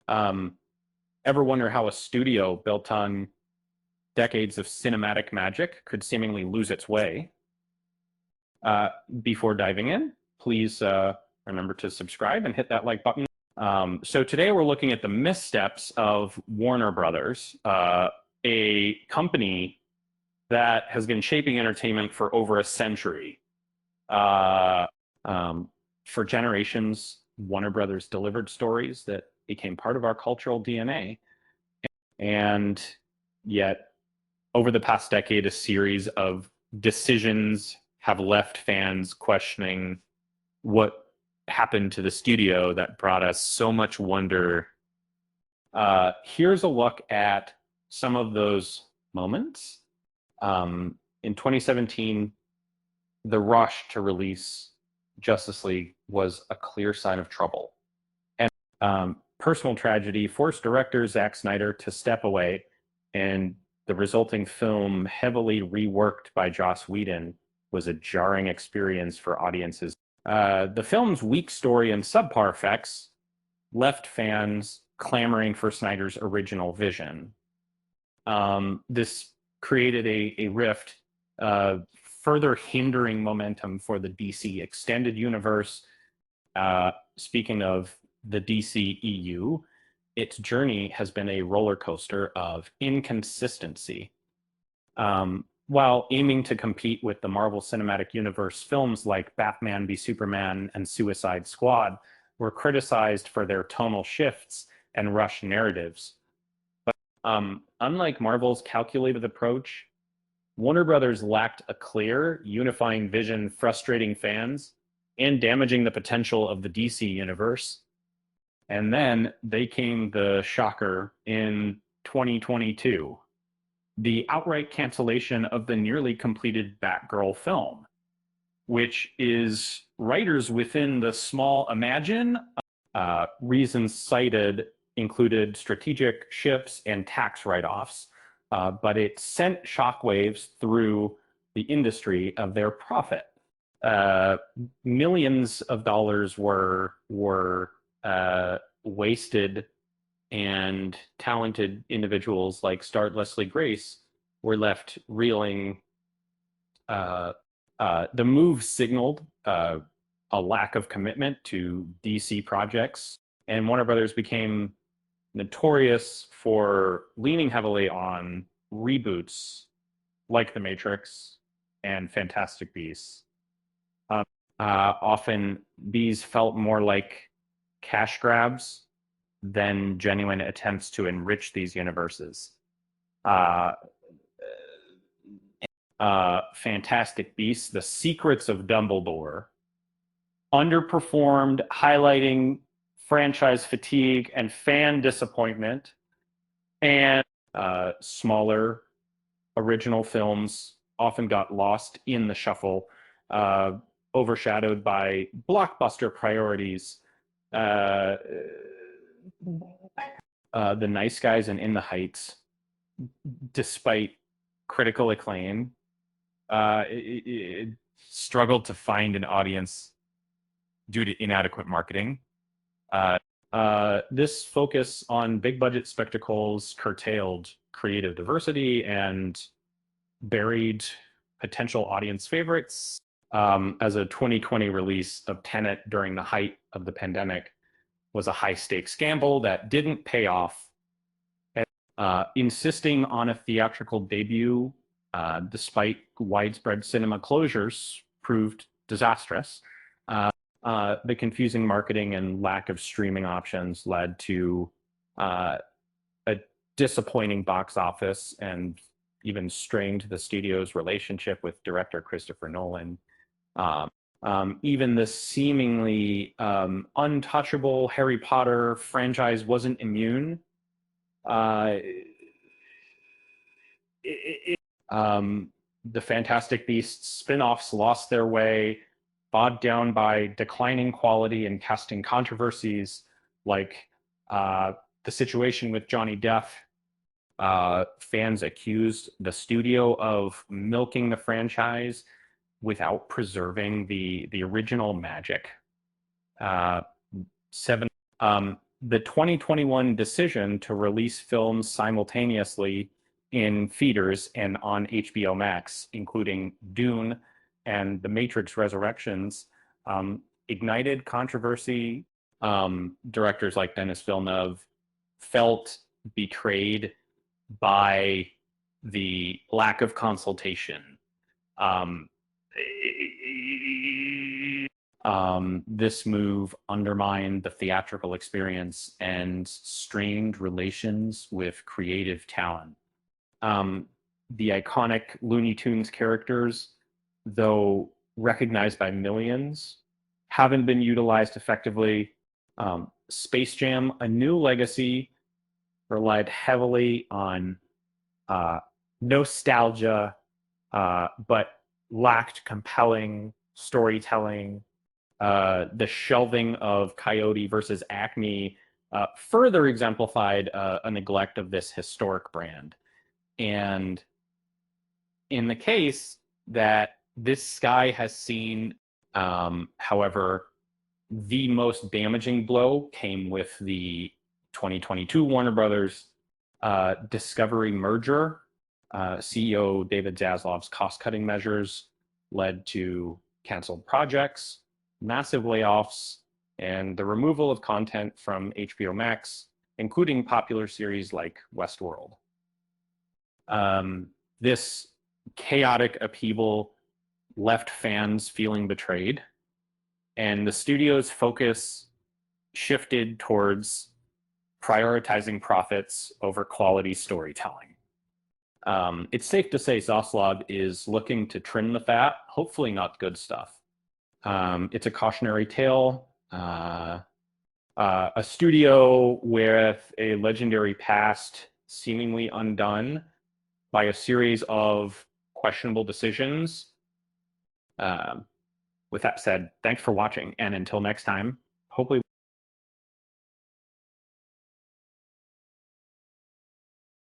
Um, Ever wonder how a studio built on decades of cinematic magic could seemingly lose its way? Uh, Before diving in, please remember to subscribe and hit that like button. So today we're looking at the missteps of Warner Brothers, a company that has been shaping entertainment for over a century. Uh, um, for generations, Warner Brothers delivered stories that became part of our cultural DNA. And yet, over the past decade, a series of decisions have left fans questioning what happened to the studio that brought us so much wonder. Here's a look at some of those moments. In 2017, the rush to release Justice League was a clear sign of trouble. And personal tragedy forced director Zack Snyder to step away, and the resulting film, heavily reworked by Joss Whedon, was a jarring experience for audiences. The film's weak story and subpar effects left fans clamoring for Snyder's original vision. This created a rift, further hindering momentum for the DC extended universe. Speaking of the DC EU, its journey has been a roller coaster of inconsistency. While aiming to compete with the Marvel Cinematic Universe, films like Batman v Superman and Suicide Squad were criticized for their tonal shifts and rushed narratives. Unlike Marvel's calculated approach, Warner Brothers lacked a clear, unifying vision, frustrating fans and damaging the potential of the DC universe. And then they came the shocker in 2022, the outright cancellation of the nearly completed Batgirl film, which is writers within the small Imagine. Reasons cited included strategic shifts and tax write-offs, but it sent shockwaves through the industry of their profit. Millions of dollars were wasted, and talented individuals like starred Leslie Grace were left reeling. The move signaled a lack of commitment to DC projects, and Warner Brothers became notorious for leaning heavily on reboots like The Matrix and Fantastic Beasts. Often these felt more like cash grabs than genuine attempts to enrich these universes. Uh, Fantastic Beasts, The Secrets of Dumbledore, underperformed, highlighting franchise fatigue and fan disappointment, and smaller original films often got lost in the shuffle, overshadowed by blockbuster priorities. Uh, the Nice Guys and In the Heights, despite critical acclaim, it struggled to find an audience due to inadequate marketing. This focus on big budget spectacles curtailed creative diversity and buried potential audience favorites. As a 2020 release of Tenet during the height of the pandemic was a high stakes gamble that didn't pay off. Insisting on a theatrical debut, despite widespread cinema closures, proved disastrous. The confusing marketing and lack of streaming options led to a disappointing box office and even strained the studio's relationship with director Christopher Nolan. Even the seemingly untouchable Harry Potter franchise wasn't immune. The Fantastic Beasts spin-offs lost their way, bogged down by declining quality and casting controversies like the situation with Johnny Depp. Fans accused the studio of milking the franchise without preserving the original magic. Uh, seven. the 2021 decision to release films simultaneously in theaters and on HBO Max, including Dune and The Matrix Resurrections, ignited controversy. Directors like Denis Villeneuve felt betrayed by the lack of consultation. Um, this move undermined the theatrical experience and strained relations with creative talent. The iconic Looney Tunes characters, though recognized by millions, haven't been utilized effectively. Space Jam: A New Legacy relied heavily on uh, nostalgia, but lacked compelling storytelling. The shelving of Coyote versus Acme further exemplified a neglect of this historic brand. And in the case that this sky has seen, however, the most damaging blow came with the 2022 Warner Brothers Discovery merger. CEO David Zaslav's cost-cutting measures led to canceled projects, massive layoffs, and the removal of content from HBO Max, including popular series like Westworld. This chaotic upheaval left fans feeling betrayed, and the studio's focus shifted towards prioritizing profits over quality storytelling. It's safe to say Zaslav is looking to trim the fat, hopefully not good stuff. It's a cautionary tale. A studio with a legendary past seemingly undone by a series of questionable decisions. With that said, thanks for watching, and until next time, hopefully